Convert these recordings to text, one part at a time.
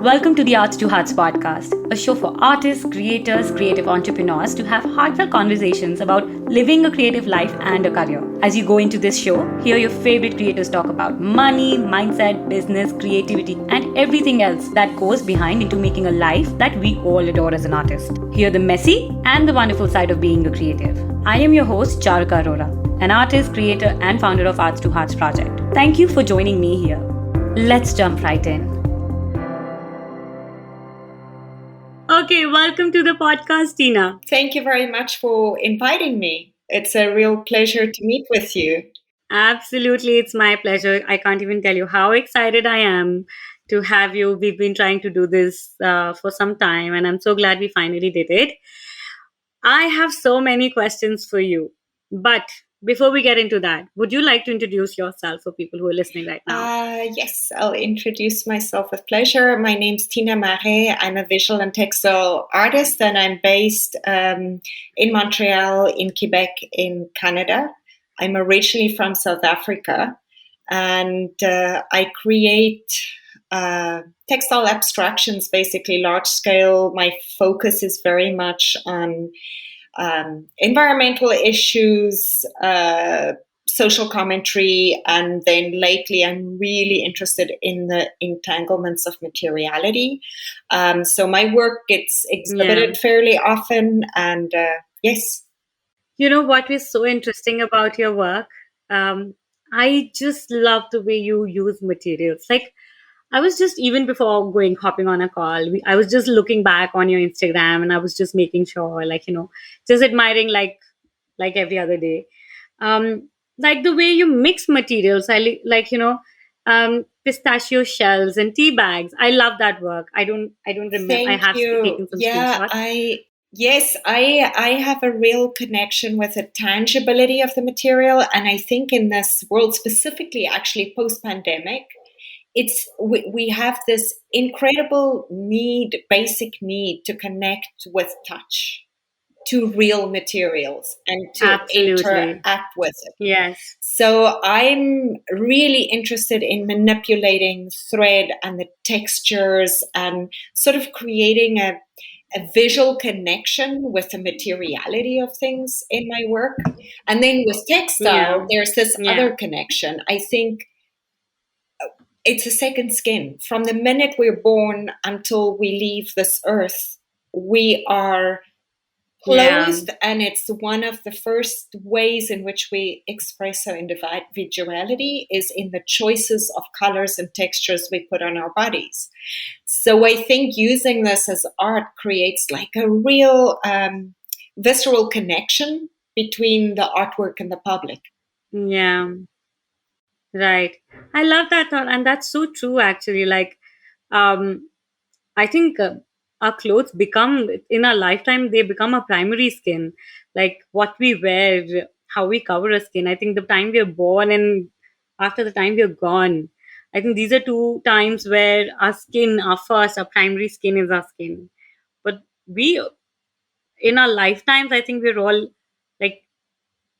Welcome to the Arts to Hearts podcast, a show for artists, creators, creative entrepreneurs to have heartfelt conversations about living a creative life and a career. As you go into this show, hear your favorite creators talk about money, mindset, business, creativity, and everything else that goes behind into making a life that we all adore as an artist. Hear the messy and the wonderful side of being a creative. I am your host, Charika Arora, an artist, creator, and founder of Arts to Hearts project. Thank you for joining me here. Let's jump right in. Okay, welcome to the podcast, Tina. Thank you very much for inviting me. It's a real pleasure to meet with you. Absolutely, it's my pleasure. I can't even tell you how excited I am to have you. We've been trying to do this for some time, and I'm so glad we finally did it. I have so many questions for you, but before we get into that, would you like to introduce yourself for people who are listening right now? Yes, I'll introduce myself with pleasure. My name's Tina Marais. I'm a visual and textile artist, and I'm based in Montreal, in Quebec, in Canada. I'm originally from South Africa, and I create textile abstractions, basically large scale. My focus is very much on environmental issues, social commentary, and then lately I'm really interested in the entanglements of materiality. So my work gets exhibited fairly often, and yes. You know what is so interesting about your work? I just love the way you use materials. Like, I was just, even before hopping on a call, I was just looking back on your Instagram, and I was just making sure, just admiring like every other day. Like the way you mix materials, pistachio shells and tea bags. I love that work. I don't remember. I Thank have you. taken some screenshots. Yes, I have a real connection with the tangibility of the material, and I think in this world, specifically, actually post-pandemic, we have this incredible basic need to connect with touch, to real materials, and to interact with it. Yes. So I'm really interested in manipulating thread and the textures and sort of creating a visual connection with the materiality of things in my work. And then with textile, there's this other connection. I think it's a second skin. From the minute we're born until we leave this earth, we are clothed, and it's one of the first ways in which we express our individuality is in the choices of colors and textures we put on our bodies. So I think using this as art creates like a real visceral connection between the artwork and the public. Yeah. Right. I love that thought. And that's so true, actually. I think our clothes become, in our lifetime, they become a primary skin. Like what we wear, how we cover our skin. I think the time we are born and after the time we are gone, I think these are two times where our skin, our primary skin is our skin. But in our lifetimes, I think we're all like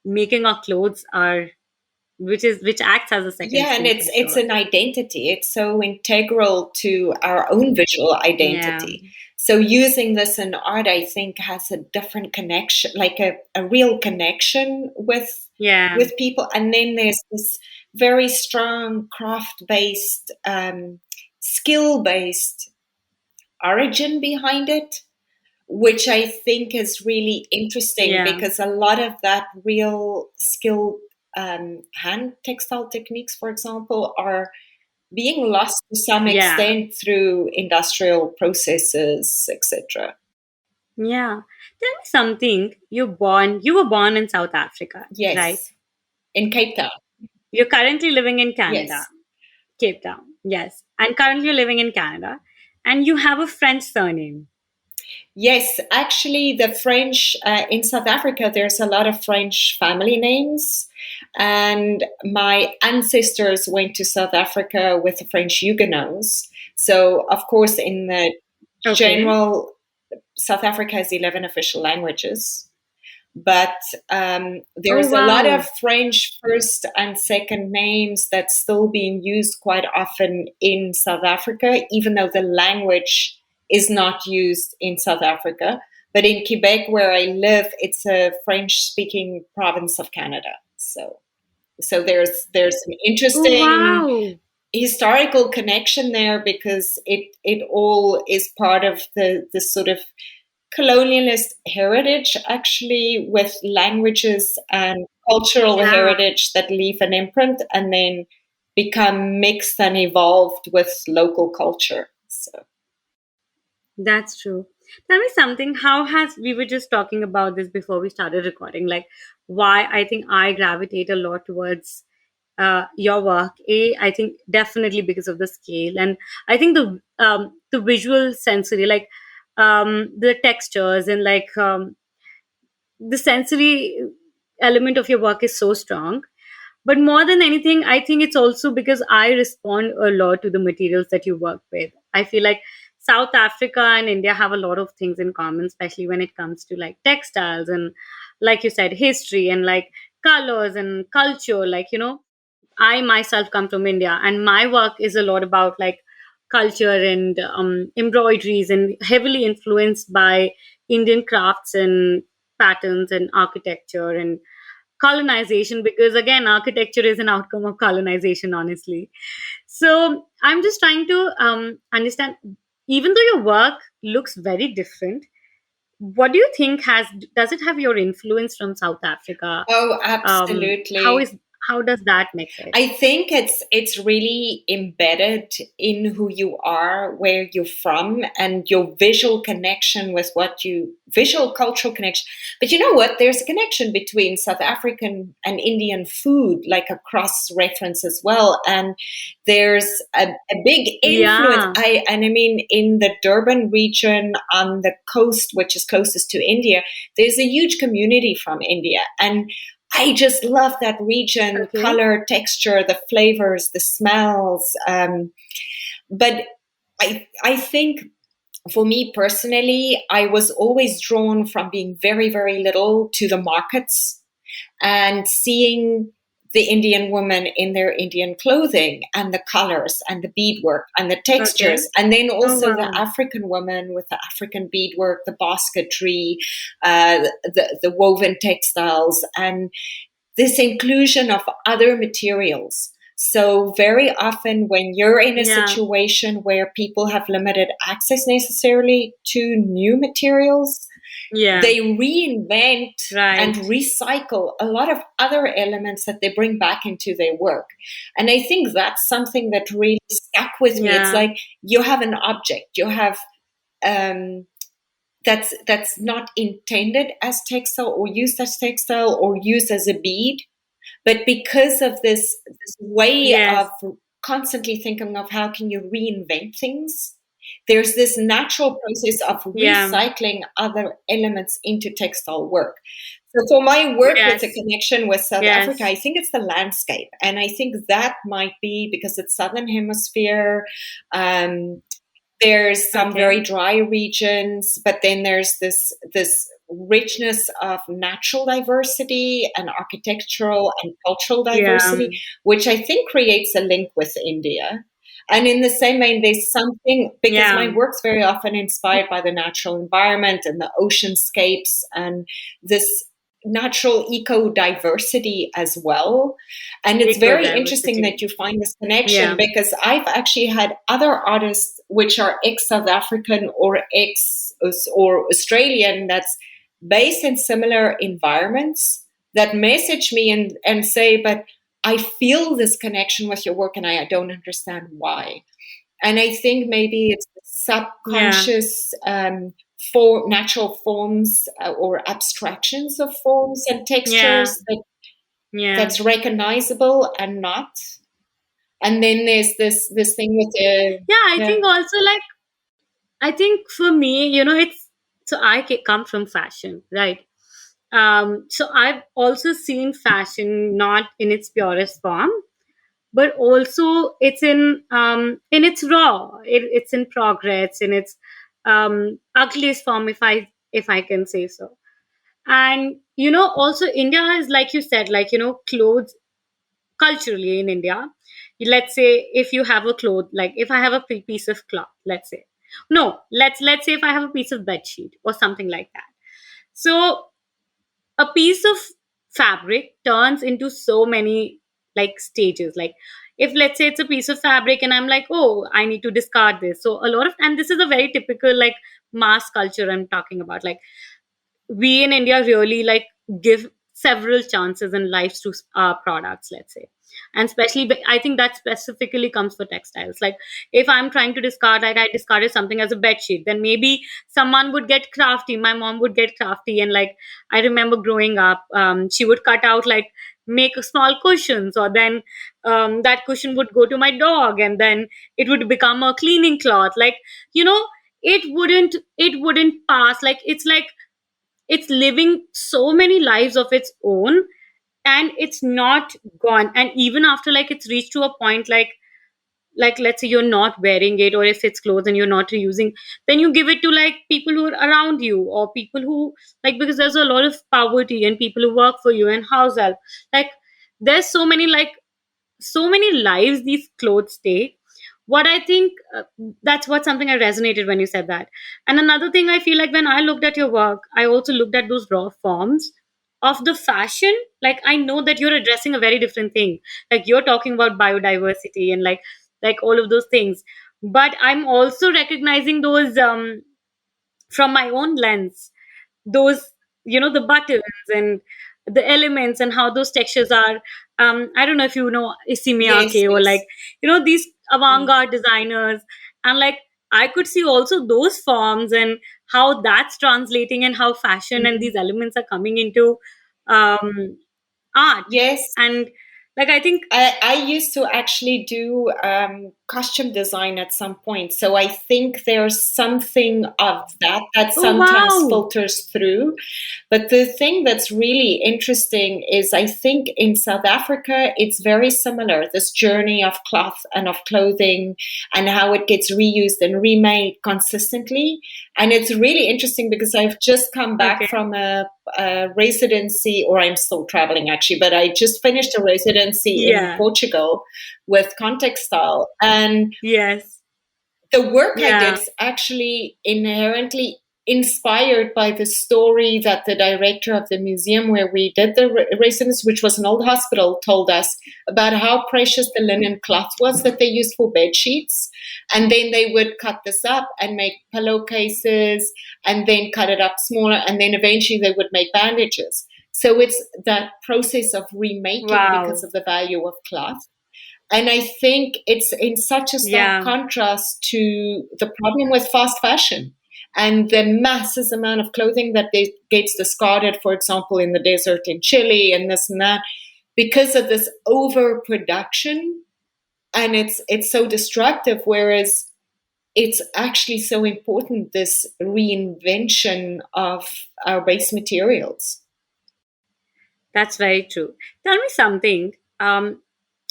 making our clothes which acts as a second and it's an identity. It's so integral to our own visual identity. So using this in art, I think, has a different connection, like a real connection with people. And then there's this very strong craft-based, skill-based origin behind it, which I think is really interesting because a lot of that real skill hand textile techniques, for example, are being lost to some extent through industrial processes, etc. Yeah. Tell me something. You were born in South Africa, right? In Cape Town. You're currently living in Canada. Yes. Cape Town, yes. And currently you're living in Canada. And you have a French surname. Yes, actually, the French in South Africa, there's a lot of French family names. And my ancestors went to South Africa with the French Huguenots. So, of course, in the general, South Africa has 11 official languages. but Oh there's a lot of wow. French first and second names that's still being used quite often in South Africa, even though the language is not used in South Africa. But in Quebec, where I live, it's a French-speaking province of Canada. So there's an Oh interesting wow. historical connection there because it all is part of the sort of colonialist heritage, actually, with languages and cultural Yeah, heritage that leave an imprint and then become mixed and evolved with local culture. So that's true. Tell me something. How has we were just talking about this before we started recording, like why I think I gravitate a lot towards your work. I think definitely because of the scale, and I think the visual sensory, like the textures and like the sensory element of your work is so strong. But more than anything, I think it's also because I respond a lot to the materials that you work with. I feel like South Africa and India have a lot of things in common, especially when it comes to like textiles and, like you said, history and like colors and culture. Like, I myself come from India, and my work is a lot about like culture and embroideries, and heavily influenced by Indian crafts and patterns and architecture and colonization. Because again, architecture is an outcome of colonization, honestly. So I'm just trying to understand. Even though your work looks very different, what do you think does it have your influence from South Africa? oh, How absolutely. is how does that make it? I think it's really embedded in who you are, where you're from, and your visual connection with what you visual cultural connection. But you know what? There's a connection between South African and Indian food, like a cross reference as well. And there's a big influence. Yeah. I mean, in the Durban region on the coast, which is closest to India, there's a huge community from India, and I just love that region, Okay. color, texture, the flavors, the smells. But I think for me personally, I was always drawn from being very, very little to the markets and seeing the Indian woman in their Indian clothing and the colors and the beadwork and the Okay. textures, and then Oh also the wow. African woman with the African beadwork, the basketry, the woven textiles, and this inclusion of other materials. So, very often, when you're in a Yeah. situation where people have limited access necessarily to new materials, Yeah. they reinvent and Right. recycle a lot of other elements that they bring back into their work. And I think that's something that really stuck with me. It's Yeah. like you have an object, you have um, that's not intended as textile or used as textile or used as a bead, but because of this way Yes. of constantly thinking of how can you reinvent things, there's this natural process of Yeah. recycling other elements into textile work. So for my work with the Yes. connection with South Africa, Yes. I think it's the landscape. And I think that might be because it's Southern Hemisphere. Um, there's some very Okay. dry regions, but then there's this richness of natural diversity and architectural and cultural Yeah. diversity, which I think creates a link with India. And in the same vein, there's something because my Yeah. work's very often inspired by the natural environment and the oceanscapes and this natural eco diversity as well. And it's Eco very interesting diversity. that you find this connection Yeah. because I've actually had other artists which are ex South African or ex or Australian that's based in similar environments that message me and say, but I feel this connection with your work and I don't understand why. And I think maybe it's Yeah. subconscious for natural forms or abstractions of forms and Yeah. textures Yeah. that's recognizable and not. And then there's this thing with the Yeah. I yeah. think also like I think for me, it's so come from fashion, right? So I've also seen fashion not in its purest form, but also it's in its raw. It's in progress, in its ugliest form, if I can say so. And also India is, like you said, like clothes culturally in India. Let's say if you have a cloth, like if I have a piece of cloth, let's say, no, let's say if I have a piece of bed sheet or something like that. So a piece of fabric turns into so many like stages. Like if let's say it's a piece of fabric and I'm like, oh, I need to discard this. So a lot of, and this is a very typical like mass culture I'm talking about. Like we in India really like give several chances in lives to our products, let's say. And especially, I think that specifically comes for textiles. Like if I'm trying to discard, like I discarded something as a bed sheet, then maybe someone would get crafty. My mom would get crafty, and like I remember growing up, she would cut out like make small cushions, or then that cushion would go to my dog, and then it would become a cleaning cloth. Like it wouldn't pass. Like it's living so many lives of its own, and it's not gone. And even after like it's reached to a point like let's say you're not wearing it, or if it's clothes and you're not reusing, then you give it to like people who are around you, or people who, like, because there's a lot of poverty and people who work for you and house help. Like there's so many lives these clothes take. What I think, that's what something I resonated when you said that. And another thing I feel like, when I looked at your work, I also looked at those raw forms of the fashion. Like I know that you're addressing a very different thing. Like you're talking about biodiversity and like all of those things, but I'm also recognizing those from my own lens, those, the buttons and the elements and how those textures are. I don't know if you know Yes, Isimiake, or like yes. these Mm. avant-garde designers. And like I could see also those forms and how that's translating, and how fashion and Mhm. these elements are coming into um art. Yes. And like I think, I used to actually do costume design at some point. So I think there's something of that that oh sometimes wow, filters through. But the thing that's really interesting is I think in South Africa, it's very similar, this journey of cloth and of clothing and how it gets reused and remade consistently. And it's really interesting because I've just come back okay, from a residency, or I'm still traveling actually, but I just finished a residency in yeah, Portugal with Textile. And yes, the work I did yeah, is actually inherently inspired by the story that the director of the museum where we did the residence, which was an old hospital, told us about how precious the linen cloth was that they used for bed sheets. And then they would cut this up and make pillowcases, and then cut it up smaller, and then eventually they would make bandages. So it's that process of remaking because wow, of the value of cloth. And I think it's in such a stark yeah. contrast to the problem with fast fashion and the massive amount of clothing that gets discarded, for example, in the desert in Chile and this and that, because of this overproduction. And it's so destructive, whereas it's actually so important, this reinvention of our base materials. That's very true. Tell me something.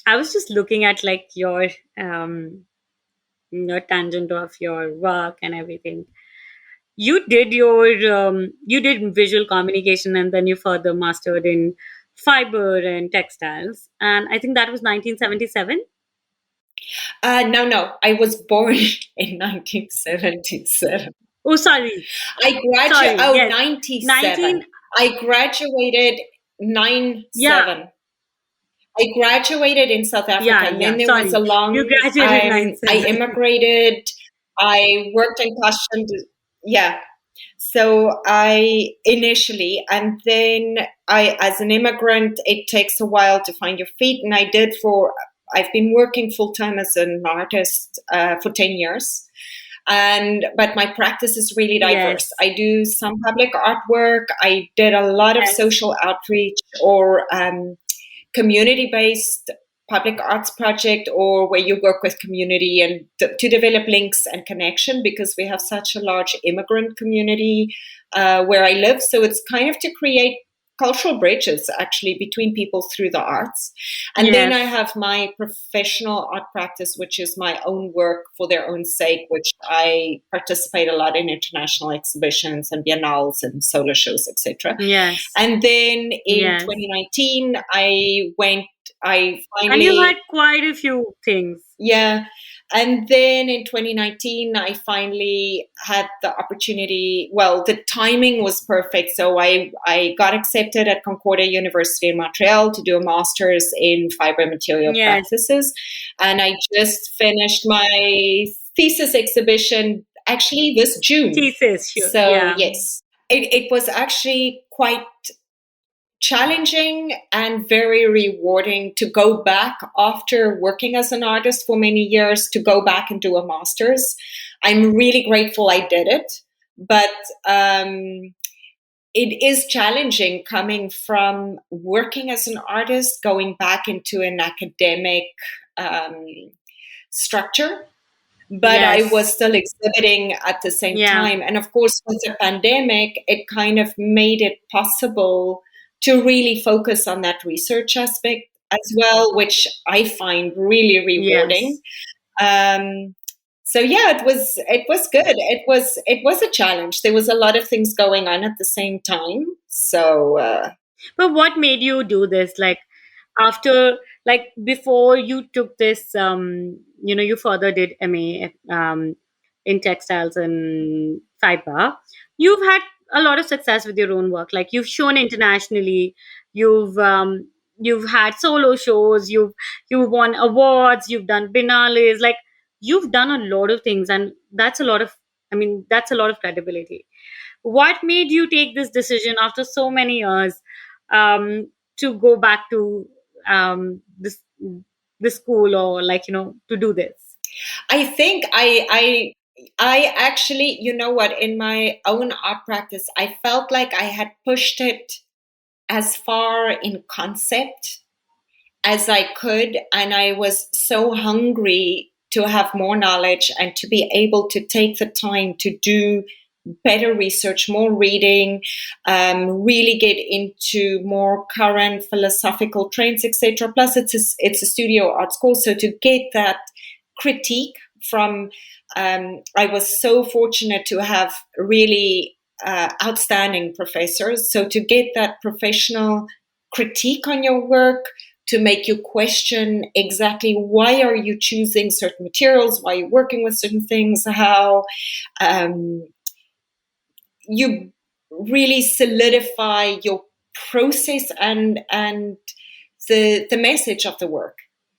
I was just looking at like your tangent of your work and everything. You did visual communication, and then you further mastered in fiber and textiles. And I think that was 1977. No, no, I was born in 1977. Oh, sorry, sorry. Oh, Yes, 97. 19. I graduated nine Yeah, seven. I graduated in South Africa, yeah, and then yeah. there was a Sorry, you long. graduated I 97. immigrated. I worked in costume. Yeah, so I initially, and then as an immigrant, it takes a while to find your feet, and I did for. I've been working full time as an artist for 10 years, but my practice is really diverse. Yes, I do some public artwork. I did a lot of yes, social outreach or community based public arts project, or where you work with community and to develop links and connection, because we have such a large immigrant community where I live. So it's kind of to create cultural bridges actually between people through the arts. And then I Yes. have my professional art practice, which is my own work for their own sake, which I participate a lot in international exhibitions and biennales and solo shows, etc. Yes. And then in Yes. 2019, I And you had finally, quite a few things. yeah. And then in 2019, I finally had the opportunity. Well, the timing was perfect. So I got accepted at Concordia University in Montreal to do a master's in fiber material Yes. practices. And I just finished my thesis exhibition actually this June. Thesis, sure. So, Yeah. yes, it was actually quite challenging and very rewarding to go back after working as an artist for many years to go back and do a master's. I'm really grateful I did it, but it is challenging coming from working as an artist, going back into an academic um, structure. But I was Yes. still exhibiting at the same Yeah. time. And of course, with the pandemic, it kind of made it possible to really focus on that research aspect as well, which I find really rewarding. Yes. Um, so yeah, it was good. It was a challenge. There was a lot of things going on at the same time. So But what made you do this? Like after, like before you took this, you further did MA in textiles and fiber. You've had a lot of success with your own work. Like you've shown internationally. You've had solo shows. You've won awards. You've done biennales. Like you've done a lot of things, and that's a lot of. I mean, that's a lot of credibility. What made you take this decision after so many years to go back to this school, or like to do this? I think I actually, you know what, in my own art practice, I felt like I had pushed it as far in concept as I could. And I was so hungry to have more knowledge and to be able to take the time to do better research, more reading, really get into more current philosophical trends, etc. Plus, it's a studio art school, so to get that critique from, I was so fortunate to have really outstanding professors. So to get that professional critique on your work, to make you question exactly why are you choosing certain materials, why are you working with certain things, how um, you really solidify your process and the message of the work.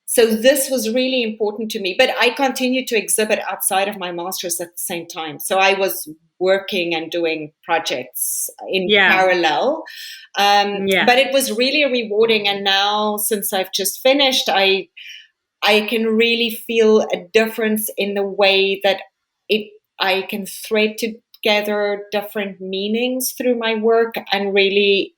So this was really important to me. But I continued to exhibit outside of my master's at the same time. So I was working and doing projects in Yeah. parallel. Yeah. But it was really rewarding. And now, since I've just finished, I can really feel a difference in the way that it I can thread together different meanings through my work and really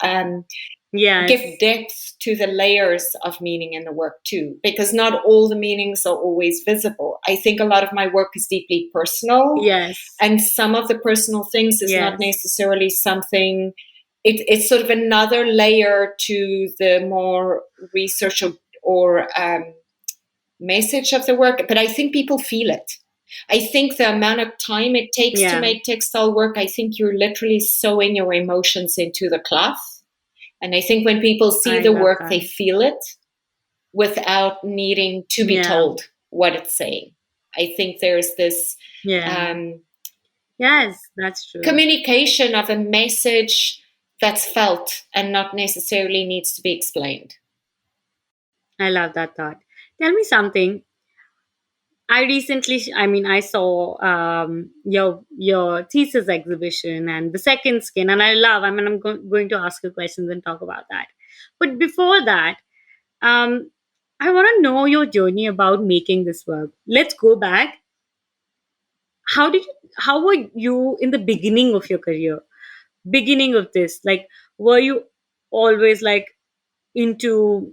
Yes. give depth to the layers of meaning in the work too, because not all the meanings are always visible. I think a lot of my work is deeply personal, Yes. and some of the personal things is not Yes. necessarily something. It's sort of another layer to the more research or message of the work, but I think people feel it. I think the amount of time it takes to Yeah. make textile work, I think you're literally sewing your emotions into the cloth. And I think when people see I the love work, that. they feel it without needing to be Yeah. told what it's saying. I think there's this Yeah. Yes, that's true. communication of a message that's felt and not necessarily needs to be explained. I love that thought. Tell me something. I recently, I mean, I saw your thesis exhibition and the second skin, and I love. I mean, I'm going to ask you questions and talk about that. But before that, um, I want to know your journey about making this work. Let's go back. How were you in the beginning of your career? Beginning of this, like, were you always like into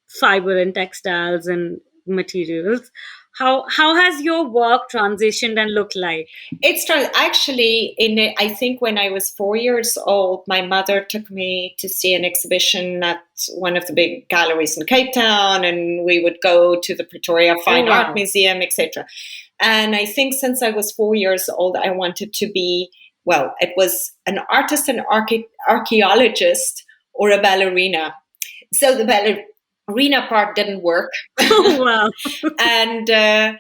fiber and textiles and materials? How has your work transitioned and looked like? Actually, I think when I was 4 years old, my mother took me to see an exhibition at one of the big galleries in Cape Town, and we would go to the Pretoria Oh Fine Art wow. Museum, etc. And I think since I was 4 years old, I wanted to be, well, it was an artist, an archaeologist, or a ballerina. So the ballerina part didn't work. Oh wow. And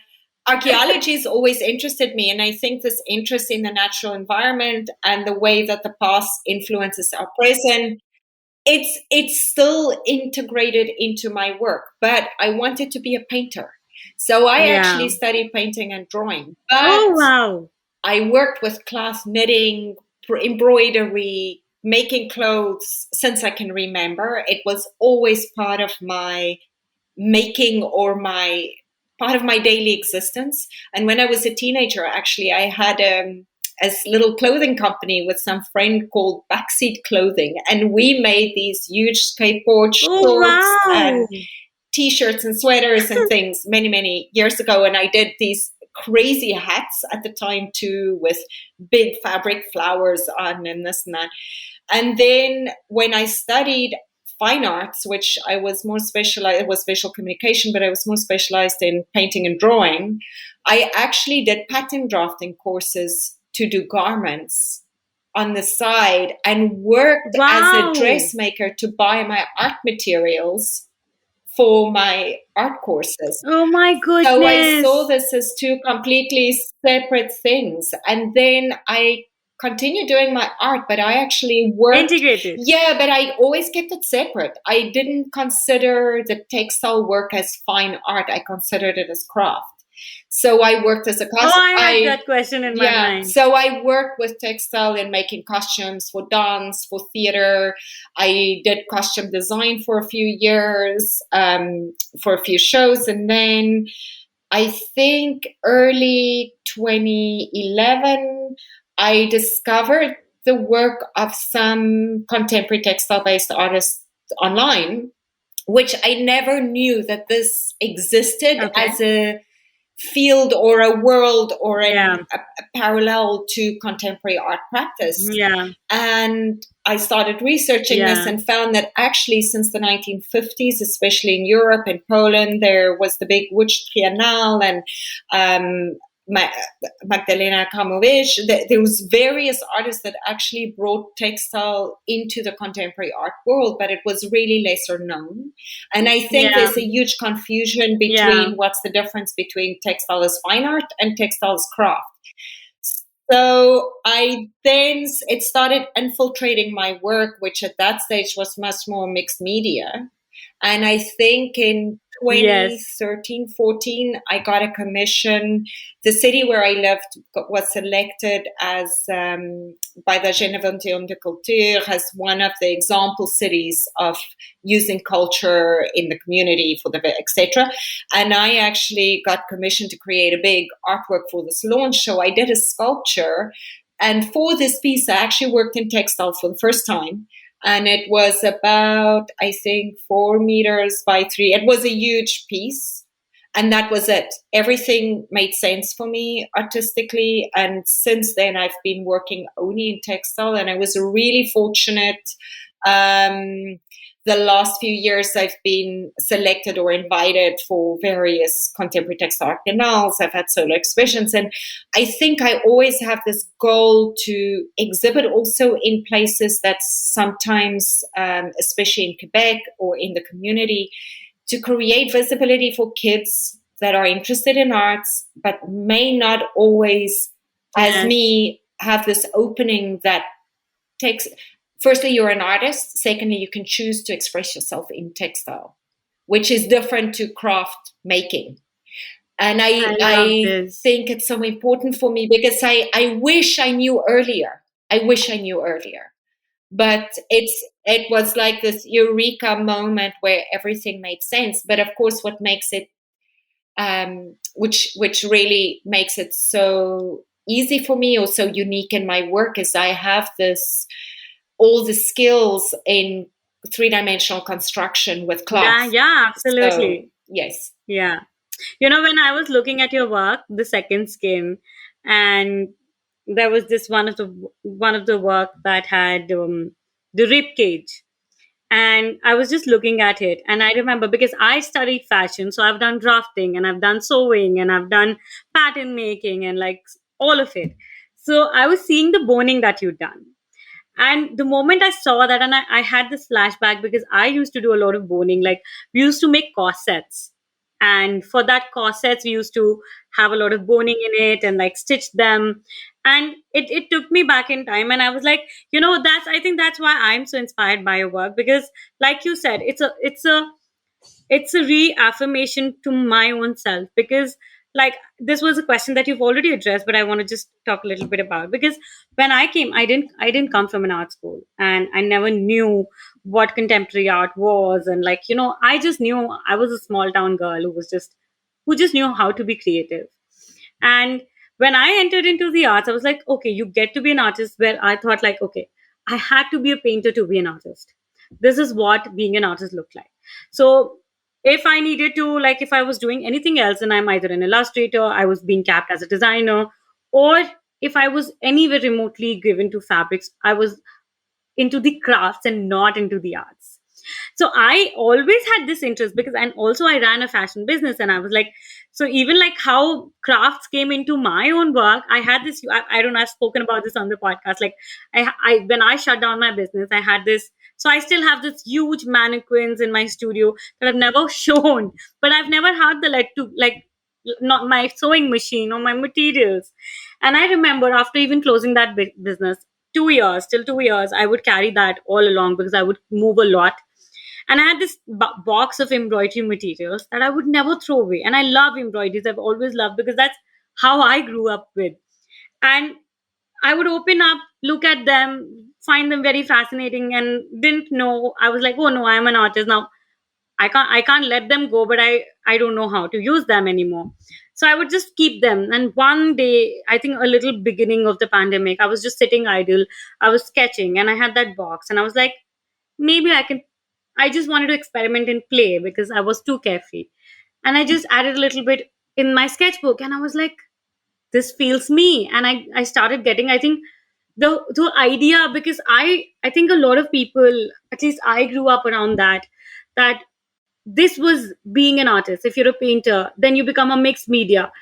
archaeology has always interested me. And I think this interest in the natural environment and the way that the past influences our present, it's still integrated into my work. But I wanted to be a painter. So I Yeah. actually studied painting and drawing. But Oh wow. I worked with cloth knitting, embroidery, making clothes since I can remember. It was always part of my making or my part of my daily existence. And when I was a teenager, actually, I had a little clothing company with some friend called Backseat Clothing, and we made these huge skateboard Oh shorts wow. and t-shirts and sweaters and things many years ago. And I did these crazy hats at the time too, with big fabric flowers on and this and that. And then when I studied fine arts, which I was more specialized, it was visual communication, but I was more specialized in painting and drawing. I actually did pattern drafting courses to do garments on the side and worked as a Wow. dressmaker to buy my art materials for my art courses. Oh my So I saw goodness. this as two completely separate things. And then I continued doing my art, but I actually worked. Integrated. Yeah, but I always kept it separate. I didn't consider the textile work as fine art, I considered it as craft. So I worked as a Oh, costume. I had that question in my Yeah, mind. so I worked with textile in making costumes for dance, for theater. I did costume design for a few years, for a few shows, and then I think early 2011, I discovered the work of some contemporary textile-based artists online, which I never knew that this existed Okay. as a field or a world or Yeah. a parallel to contemporary art practice. Yeah. And I started researching this Yeah. and found that actually since the 1950s, especially in Europe and Poland, there was the big Łódź Triennale and Magdalena Kamowicz. There was various artists that actually brought textile into the contemporary art world, but it was really lesser known. And I think Yeah. there's a huge confusion Yeah. between what's the difference between textile as fine art and textile as craft. So it started infiltrating my work, which at that stage was much more mixed media. And I think in Yes. 2013, 14, I got a commission. The city where I lived was selected as by the Génération de Culture as one of the example cities of using culture in the community for the etc. And I actually got commissioned to create a big artwork for this launch. So I did a sculpture. And for this piece, I actually worked in textile for the first time. And it was about, I think, 4 meters by 3. It was a huge piece. And that was it. Everything made sense for me artistically. And since then, I've been working only in textile. And I was really fortunate. The last few years, I've been selected or invited for various contemporary textile art biennales. I've had solo exhibitions. And I think I always have this goal to exhibit also in places that sometimes, especially in Quebec or in the community, to create visibility for kids that are interested in arts, but may not always, as Yes. me, have this opening that takes. Firstly, you're an artist. Secondly, you can choose to express yourself in textile, which is different to craft making. And I love I this. think it's so important for me because I wish I knew earlier. I wish I knew earlier. But it was like this eureka moment where everything made sense. But of course, what makes it, which really makes it so easy for me or so unique in my work is I have all the skills in three-dimensional construction with cloth. Yeah, yeah, absolutely. So, yes. Yeah. When I was looking at your work, The Second Skin, and there was this one of the work that had the rib cage, and I was just looking at it, and I remember because I studied fashion, so I've done drafting and I've done sewing and I've done pattern making and like all of it. So I was seeing the boning that you'd done. And the moment I saw that, and I had this flashback because I used to do a lot of boning. Like, we used to make corsets. And for that corsets, we used to have a lot of boning in it and like stitch them. And it took me back in time. And I was like, I think that's why I'm so inspired by your work. Because like you said, it's a reaffirmation to my own self, because like this was a question that you've already addressed, but I want to just talk a little bit about, because when I came, I didn't come from an art school, and I never knew what contemporary art was. And like, I just knew I was a small town girl who just knew how to be creative. And when I entered into the arts, I was like, okay, you get to be an artist. Where I thought like, okay, I had to be a painter to be an artist. This is what being an artist looked like. So if I needed to, like, if I was doing anything else, and I'm either an illustrator, I was being capped as a designer, or if I was anywhere remotely given to fabrics, I was into the crafts and not into the arts. So I always had this interest, because, and also I ran a fashion business, and I was like, so even like how crafts came into my own work, I had this, I don't know, I've spoken about this on the podcast. Like, I when I shut down my business, I had this, so I still have this huge mannequins in my studio that I've never shown, but I've never had the like to like not my sewing machine or my materials. And I remember after even closing that business, 2 years, till 2 years, I would carry that all along because I would move a lot. And I had this box of embroidery materials that I would never throw away. And I love embroideries. I've always loved, because that's how I grew up with. And I would open up, look at them, find them very fascinating, and didn't know. I was like, oh no, I'm an artist now. I can't let them go, but I don't know how to use them anymore. So I would just keep them. And one day, I think a little beginning of the pandemic, I was just sitting idle. I was sketching, and I had that box, and I was like, maybe I can. I just wanted to experiment and play because I was too carefree. And I just added a little bit in my sketchbook, and I was like, this feels me. And I started getting, I think, the idea, because I think a lot of people, at least I grew up around that this was being an artist. If you're a painter, then you become a mixed media.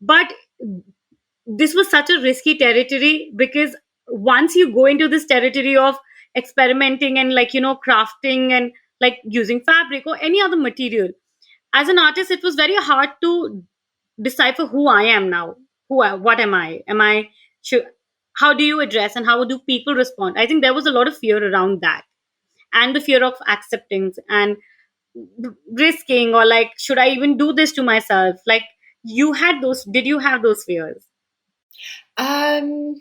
But this was such a risky territory, because once you go into this territory of experimenting and like, crafting and like using fabric or any other material, as an artist, it was very hard to decipher who I am now. What am I? Am I should, how do you address and how do people respond? I think there was a lot of fear around that, and the fear of acceptance and risking, or like, should I even do this to myself? Like, did you have those fears? Um,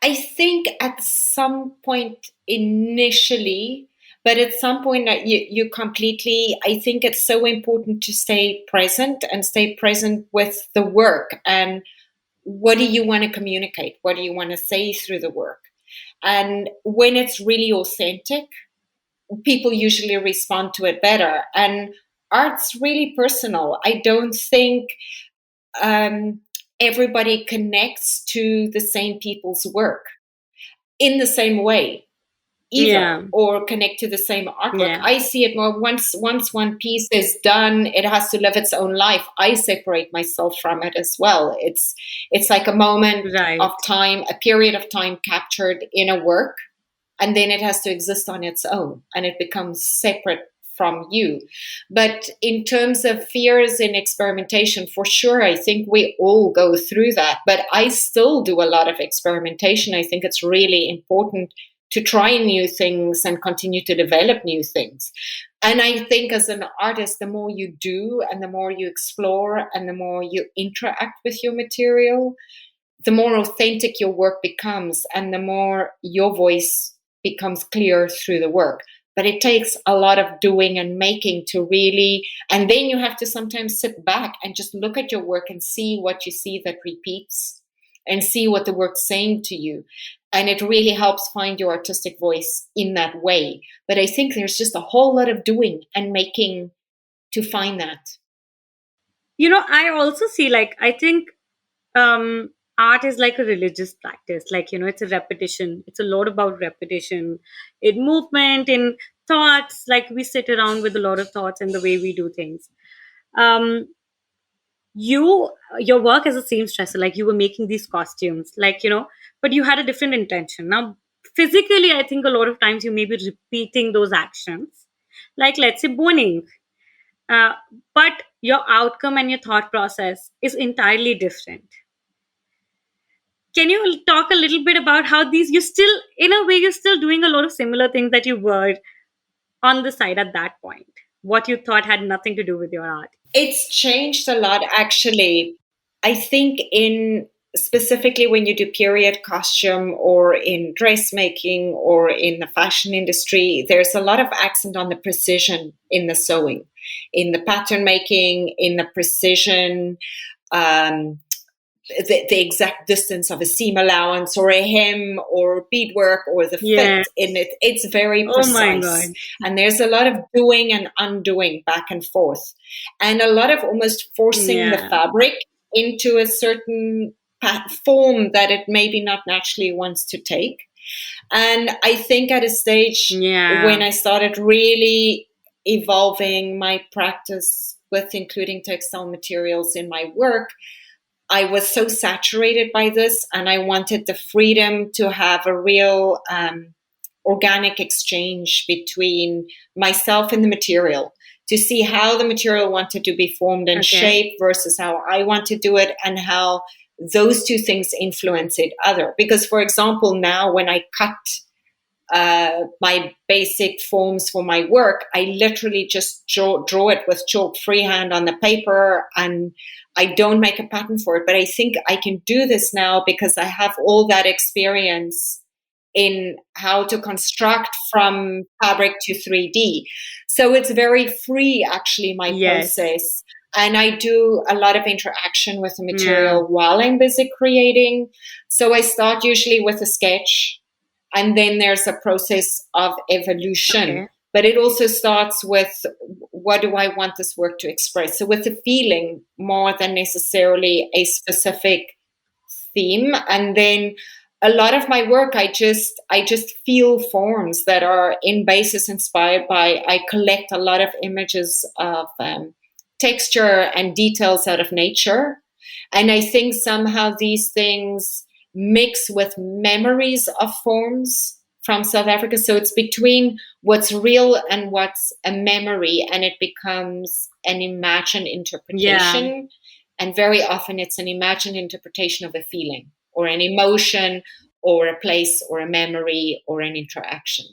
I think at some point initially, but at some point that you completely, I think it's so important to stay present and stay present with the work. And what do you want to communicate? What do you want to say through the work? And when it's really authentic, people usually respond to it better. And art's really personal. I don't think um, everybody connects to the same people's work in the same way either, Yeah, or connect to the same artwork. yeah, I see it more, once one piece is done, it has to live its own life. I separate myself from it as well. It's like a moment of right. time, a period of time captured in a work, and then it has to exist on its own, and it becomes separate from you. But in terms of fears in experimentation, for sure, I think we all go through that. But I still do a lot of experimentation. I think it's really important to try new things and continue to develop new things. And I think as an artist, the more you do and the more you explore and the more you interact with your material, the more authentic your work becomes and the more your voice becomes clear through the work. But it takes a lot of doing and making to really, and then you have to sometimes sit back and just look at your work and see what you see that repeats and see what the work's saying to you. And it really helps find your artistic voice in that way. But I think there's just a whole lot of doing and making to find that. I also see, like, I think art is like a religious practice. Like, it's a repetition. It's a lot about repetition in movement, in thoughts. Like, we sit around with a lot of thoughts and the way we do things. Um, your work as a seamstress, like, you were making these costumes, like, but you had a different intention. Now, physically, I think a lot of times you may be repeating those actions, like, let's say, boning. uh, but your outcome and your thought process is entirely different. Can you talk a little bit about how these, you still, in a way, you're still doing a lot of similar things that you were on the side at that point, what you thought had nothing to do with your art? It's changed a lot, actually. I think in specifically when you do period costume or in dressmaking or in the fashion industry, there's a lot of accent on the precision in the sewing, in the pattern making, in the precision. Um, the exact distance of a seam allowance or a hem or beadwork or the Yeah. fit in it. It's very Oh my precise. god. And there's a lot of doing and undoing back and forth. And a lot of almost forcing the Yeah. fabric into a certain form that it maybe not naturally wants to take. And I think at a stage Yeah. when I started really evolving my practice with including textile materials in my work, I was so saturated by this, and I wanted the freedom to have a real organic exchange between myself and the material, to see how the material wanted to be formed and Okay. shaped versus how I want to do it, and how those two things influence each other. Because, for example, now when I cut my basic forms for my work, I literally just draw it with chalk freehand on the paper, and I don't make a pattern for it. But I think I can do this now because I have all that experience in how to construct from fabric to 3D. So it's very free, actually, my Yes. process. And I do a lot of interaction with the Yeah. material while I'm busy creating. So I start usually with a sketch, and then there's a process of evolution. Okay. But it also starts with, what do I want this work to express? So with a feeling more than necessarily a specific theme. And then a lot of my work, I just feel forms that are in basis inspired by, I collect a lot of images of texture and details out of nature. And I think somehow these things mix with memories of forms from South Africa. So it's between what's real and what's a memory, and it becomes an imagined Yeah. interpretation. And very often it's an imagined interpretation of a feeling or an emotion or a place or a memory or an interaction.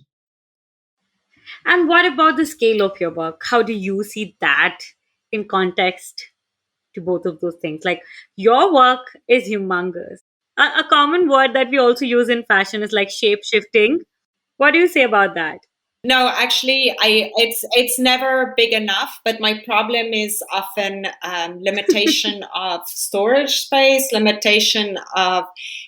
And what about the scale of your work? How do you see that in context to both of those things? Like, your work is humongous. A common word that we also use in fashion is like shape shifting. What do you say about that? No, actually, it's never big enough. But my problem is often limitation of storage space, limitation of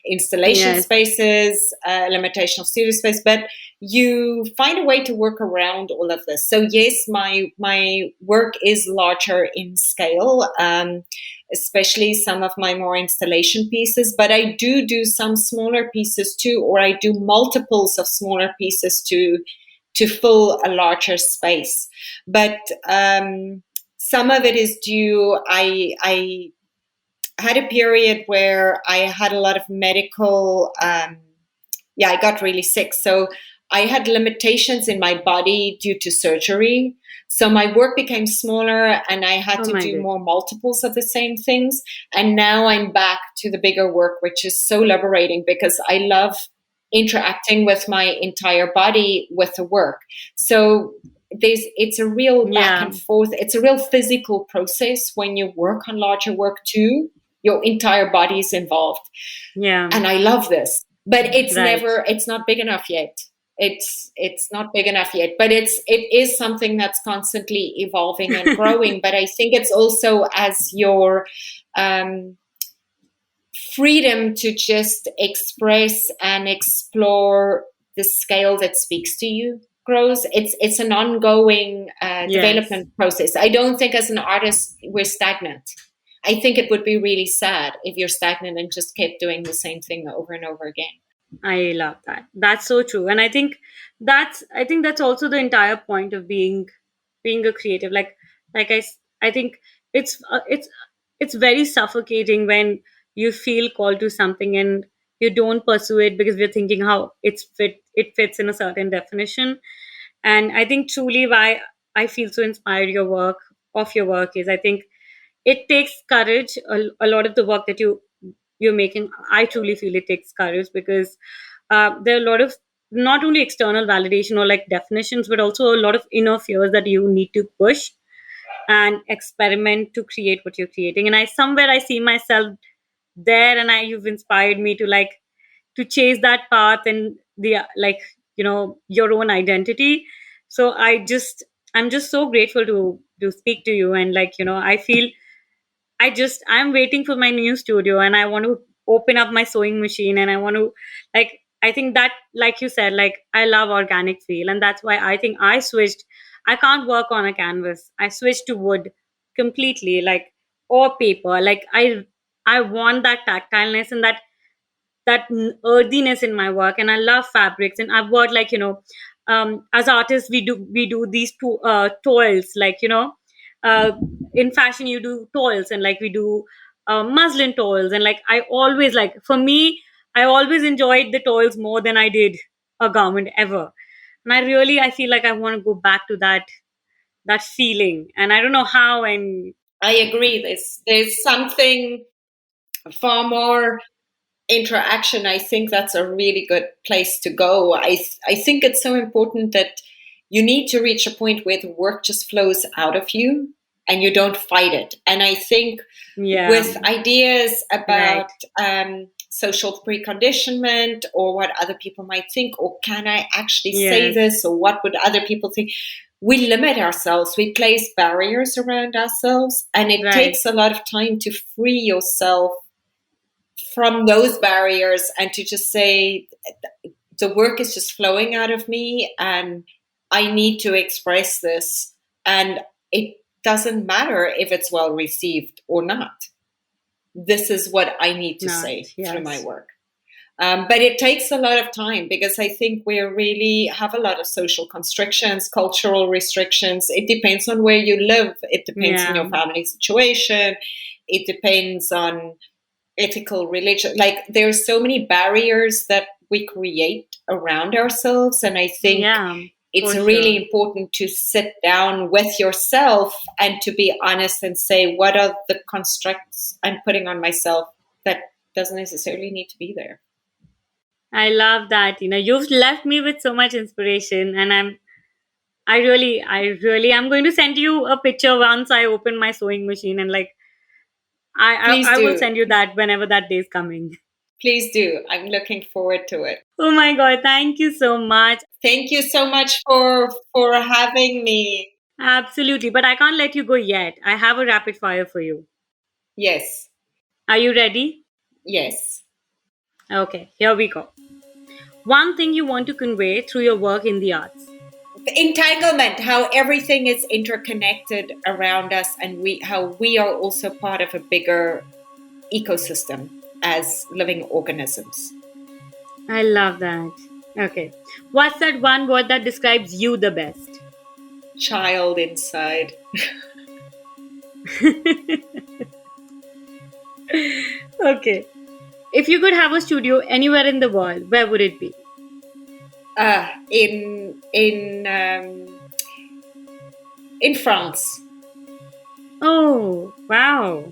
installation Yes. spaces, limitation of studio space. But you find a way to work around all of this. So yes, my work is larger in scale. Especially some of my more installation pieces, but I do some smaller pieces too, or I do multiples of smaller pieces to fill a larger space. But some of it is due. I had a period where I had a lot of medical. Yeah, I got really sick, so I had limitations in my body due to surgery. So my work became smaller, and I had Oh to my do god. more multiples of the same things. And now I'm back to the bigger work, which is so liberating because I love interacting with my entire body with the work. So it's a real back Yeah. and forth. It's a real physical process when you work on larger work too. Your entire body is involved, Yeah. and I love this. But Right. it's not big enough yet. It's not big enough yet, but it is something that's constantly evolving and growing. But I think it's also as your um, freedom to just express and explore the scale that speaks to you grows. It's an ongoing Yes. development process. I don't think as an artist we're stagnant. I think it would be really sad if you're stagnant and just kept doing the same thing over and over again. I love that. That's so true. And I think that's also the entire point of being a creative. I think it's it's very suffocating when you feel called to something and you don't pursue it because we're thinking how it fits in a certain definition. And I think truly why I feel so inspired your work is I think it takes courage. A lot of the work that you're making, I truly feel it takes courage because there are a lot of not only external validation or like definitions, but also a lot of inner fears that you need to push and experiment to create what you're creating. And I see myself there, and you've inspired me to like to chase that path and the like your own identity. So I'm just so grateful to speak to you, and I feel I'm waiting for my new studio, and I want to open up my sewing machine, and I want to I think that, like you said, like I love organic feel, and that's why I think I can't work on a canvas. I switched to wood completely, like, or paper. I want that tactileness and that earthiness in my work, and I love fabrics. And I've worked as artists we do these toils, uh, in fashion you do toils, and like we do muslin toils, and like I always like for me I always enjoyed the toils more than I did a garment ever. And I feel like I want to go back to that feeling, and I don't know how. And I agree. There's something far more interaction. I think that's a really good place to go. I think it's so important that you need to reach a point where the work just flows out of you and you don't fight it. And I think yeah, with ideas right, about social preconditionment or what other people might think, or can I actually say yes, this, or what would other people think? We limit ourselves, we place barriers around ourselves, and it right, takes a lot of time to free yourself from those barriers and to just say the work is just flowing out of me and I need to express this, and it doesn't matter if it's well received or not. This is what I need to not, say through my yes, work. But it takes a lot of time because I think we really have a lot of social constrictions, cultural restrictions. It depends on where you live. It depends on yeah, your family situation. It depends on ethical religion. Like there's so many barriers that we create around ourselves. And I think yeah, it's for really sure. important to sit down with yourself and to be honest and say, what are the constructs I'm putting on myself that doesn't necessarily need to be there? I love that. You've left me with so much inspiration, and I'm going to send you a picture once I open my sewing machine, and like Please I will do. send you that whenever that day is coming. Please do. I'm looking forward to it. Oh my God, thank you so much. Thank you so much for having me. Absolutely, but I can't let you go yet. I have a rapid fire for you. Yes. Are you ready? Yes. Okay, here we go. One thing you want to convey through your work in the arts. Entanglement, how everything is interconnected around us, and how we are also part of a bigger ecosystem as living organisms. I love that. Okay. What's that one word that describes you the best? Child inside. Okay. If you could have a studio anywhere in the world, where would it be? In France. Oh, wow.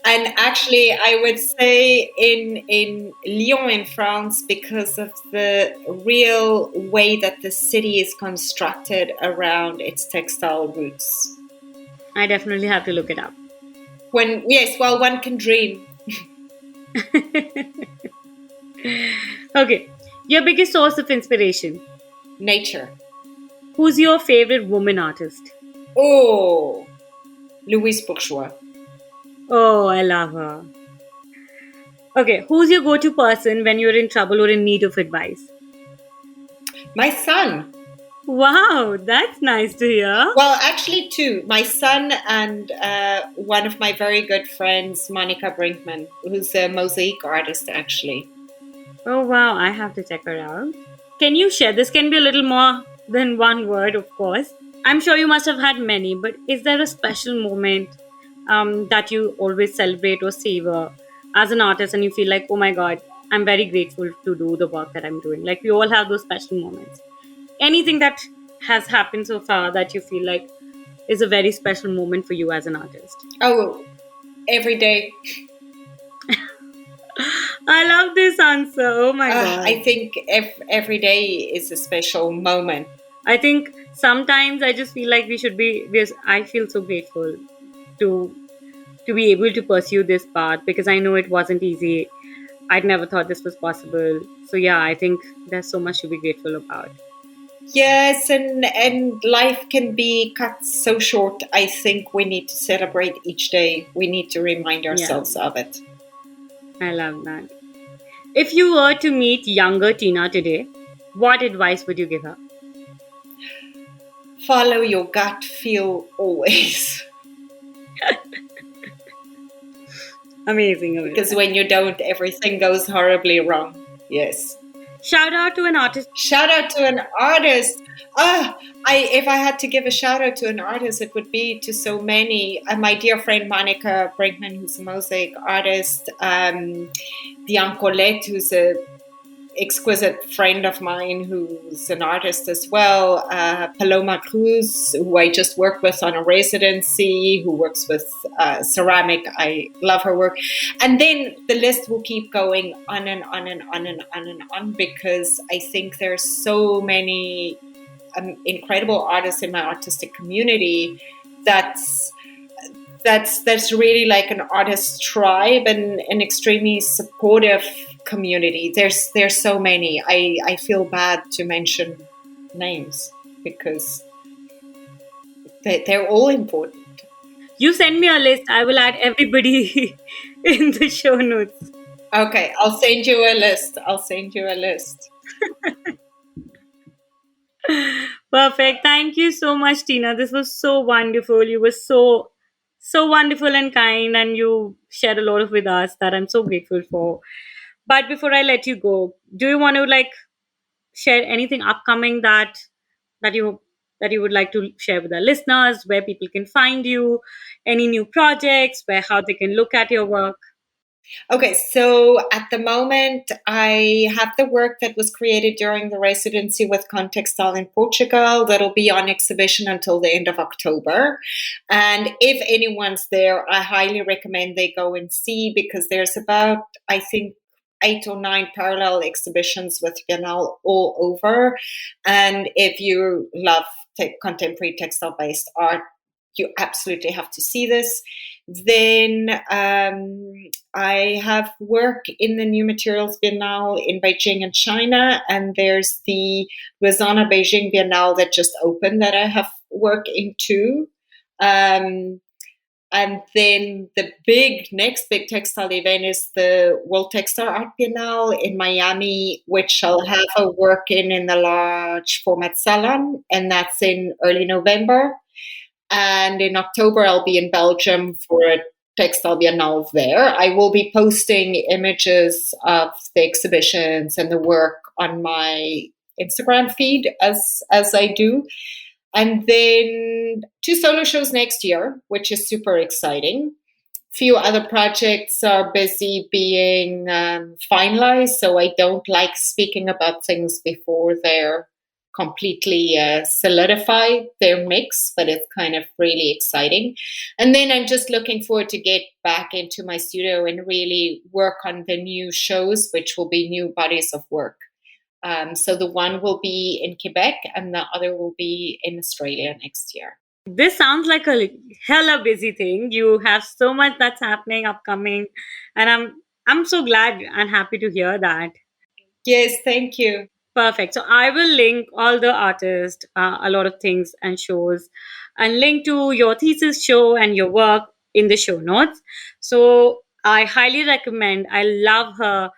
And actually, I would say in Lyon, in France, because of the real way that the city is constructed around its textile roots. I definitely have to look it up. Yes, well, one can dream. Okay. Your biggest source of inspiration. Nature. Who's your favorite woman artist? Oh, Louise Bourgeois. Oh, I love her. Okay. Who's your go to person when you're in trouble or in need of advice? My son. Wow, that's nice to hear. Well, actually, two. My son and one of my very good friends, Monica Brinkman, who's a mosaic artist, actually. Oh wow, I have to check her out. Can you share? This can be a little more than one word, of course. I'm sure you must have had many, but is there a special moment that you always celebrate or savor as an artist and you feel like, oh my god, I'm very grateful to do the work that I'm doing? Like, we all have those special moments. Anything that has happened so far that you feel like is a very special moment for you as an artist? Oh, every day. I love this answer. Oh my I god. think every day is a special moment. I think sometimes I just feel like we should be because I feel so grateful to be able to pursue this path because I know it wasn't easy. I'd never thought this was possible. So yeah, I think there's so much to be grateful about. Yes, and life can be cut so short. I think we need to celebrate each day. We need to remind Yeah, ourselves of it. I love that. If you were to meet younger Tina today, what advice would you give her? Follow your gut feel always. Amazing, Because amazing. when you don't, everything goes horribly wrong. Yes. Shout out to an artist. Shout out to an artist. Ah, if I had to give a shout out to an artist, it would be to so many. My dear friend Monica Brinkman, who's a mosaic artist, Diane Colette, who's a exquisite friend of mine who's an artist as well, Paloma Cruz, who I just worked with on a residency, who works with ceramic. I love her work. And then the list will keep going on and on and on and on and on because I think there's so many incredible artists in my artistic community that's that's really like an artist tribe and an extremely supportive community. There's so many. I feel bad to mention names because they're all important. You send me a list. I will add everybody in the show notes. Okay, I'll send you a list. I'll send you a list. Perfect. Thank you so much, Tina. This was so wonderful. You were so wonderful and kind, and you shared a lot of with us that I'm so grateful for. But before I let you go, do you want to like share anything upcoming that you that you would like to share with our listeners, where people can find you, any new projects, where how they can look at your work? Okay, so at the moment, I have the work that was created during the residency with Textile in Portugal that'll be on exhibition until the end of October. And if anyone's there, I highly recommend they go and see because there's about, I think, 8 or 9 parallel exhibitions with Biennale all over. And if you love contemporary textile based art, you absolutely have to see this. Then I have work in the New Materials Biennale in Beijing and China, and there's the Lausanne Beijing Biennale that just opened that I have work in too. And then the next big textile event is the World Textile Art Biennale in Miami, which I'll have a work in the large format salon, and that's in early November. And in October, I'll be in Belgium for a textile biennale there. I will be posting images of the exhibitions and the work on my Instagram feed as I do. And then 2 solo shows next year, which is super exciting. Few other projects are busy being finalized, so I don't like speaking about things before they're completely solidified their mix, but it's kind of really exciting. And then I'm just looking forward to get back into my studio and really work on the new shows, which will be new bodies of work. So the one will be in Quebec and the other will be in Australia next year. This sounds like a hella busy thing. You have so much that's happening upcoming, and I'm so glad and happy to hear that. Yes, thank you. Perfect. So I will link all the artists, a lot of things and shows, and link to your thesis show and your work in the show notes. So I highly recommend. I love her,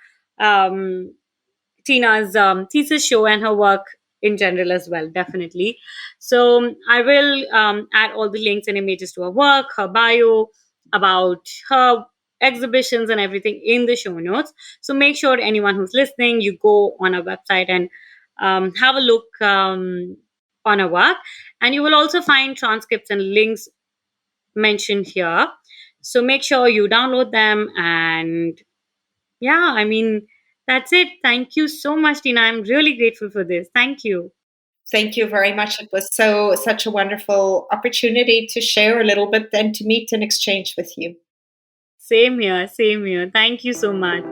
Tina's thesis show and her work in general as well, definitely. So I will add all the links and images to her work, her bio, about her exhibitions and everything in the show notes. So make sure anyone who's listening, you go on our website and have a look on our work. And you will also find transcripts and links mentioned here. So make sure you download them. And yeah, I mean, that's it. Thank you so much, Tina. I'm really grateful for this. Thank you. Thank you very much. It was such a wonderful opportunity to share a little bit and to meet and exchange with you. Same here. Same here. Thank you so much.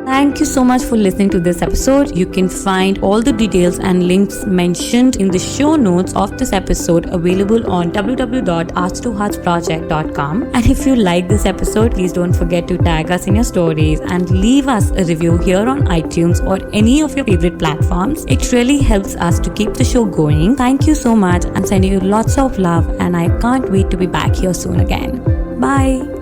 Thank you so much for listening to this episode. You can find all the details and links mentioned in the show notes of this episode available on www.arts2heartsproject.com. And if you like this episode, please don't forget to tag us in your stories and leave us a review here on iTunes or any of your favorite platforms. It really helps us to keep the show going. Thank you so much, and sending you lots of love, and I can't wait to be back here soon again. Bye.